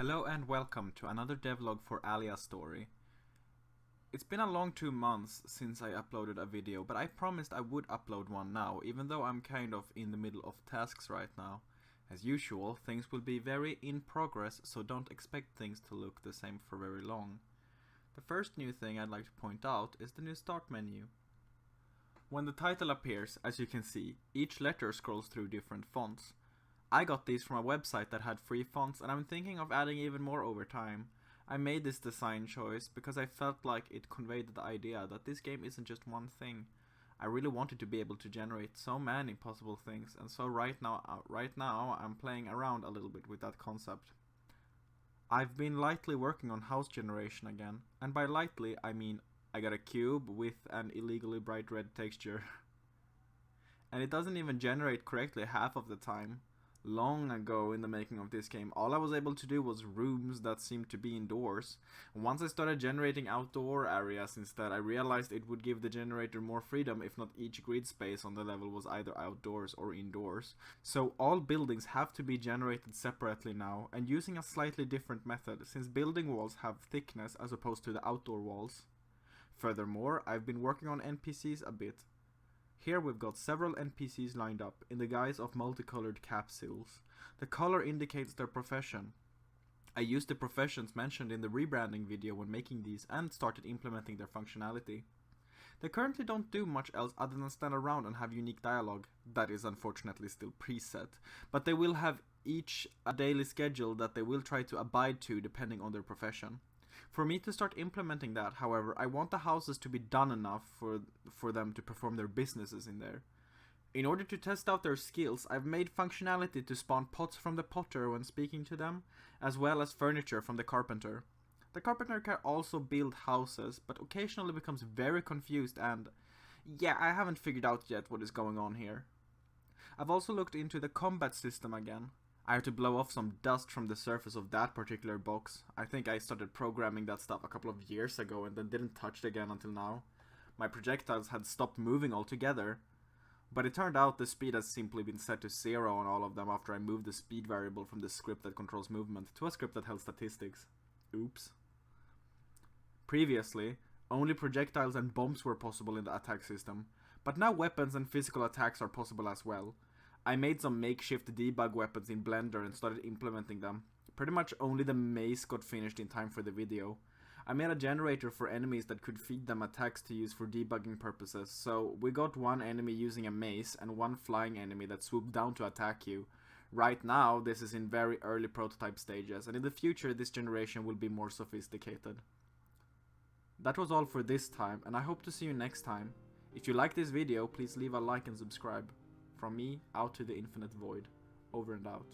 Hello and welcome to another devlog for AleaStory. It's been a long 2 months since I uploaded a video, but I promised I would upload one now, even though I'm kind of in the middle of tasks right now. As usual, things will be very in progress, so don't expect things to look the same for very long. The first new thing I'd like to point out is the new start menu. When the title appears, as you can see, each letter scrolls through different fonts. I got these from a website that had free fonts, and I'm thinking of adding even more over time. I made this design choice because I felt like it conveyed the idea that this game isn't just one thing. I really wanted to be able to generate so many possible things, and so right now I'm playing around a little bit with that concept. I've been lightly working on house generation again, and by lightly I mean I got a cube with an illegally bright red texture. And it doesn't even generate correctly half of the time. Long ago in the making of this game, all I was able to do was rooms that seemed to be indoors. And once I started generating outdoor areas instead, I realized it would give the generator more freedom if not each grid space on the level was either outdoors or indoors. So all buildings have to be generated separately now, and using a slightly different method, since building walls have thickness as opposed to the outdoor walls. Furthermore, I've been working on NPCs a bit. Here we've got several NPCs lined up in the guise of multicolored capsules. The color indicates their profession. I used the professions mentioned in the rebranding video when making these and started implementing their functionality. They currently don't do much else other than stand around and have unique dialogue. That is unfortunately still preset, but they will have each a daily schedule that they will try to abide to depending on their profession. For me to start implementing that, however, I want the houses to be done enough for them to perform their businesses in there. In order to test out their skills, I've made functionality to spawn pots from the potter when speaking to them, as well as furniture from the carpenter. The carpenter can also build houses, but occasionally becomes very confused and, yeah, I haven't figured out yet what is going on here. I've also looked into the combat system again. I had to blow off some dust from the surface of that particular box. I think I started programming that stuff a couple of years ago and then didn't touch it again until now. My projectiles had stopped moving altogether. But it turned out the speed has simply been set to 0 on all of them after I moved the speed variable from the script that controls movement to a script that held statistics. Oops. Previously, only projectiles and bombs were possible in the attack system, but now weapons and physical attacks are possible as well. I made some makeshift debug weapons in Blender and started implementing them. Pretty much only the mace got finished in time for the video. I made a generator for enemies that could feed them attacks to use for debugging purposes, so we got one enemy using a mace and one flying enemy that swooped down to attack you. Right now, this is in very early prototype stages, and in the future this generation will be more sophisticated. That was all for this time, and I hope to see you next time. If you like this video, please leave a like and subscribe. From me, out to the infinite void. Over and out.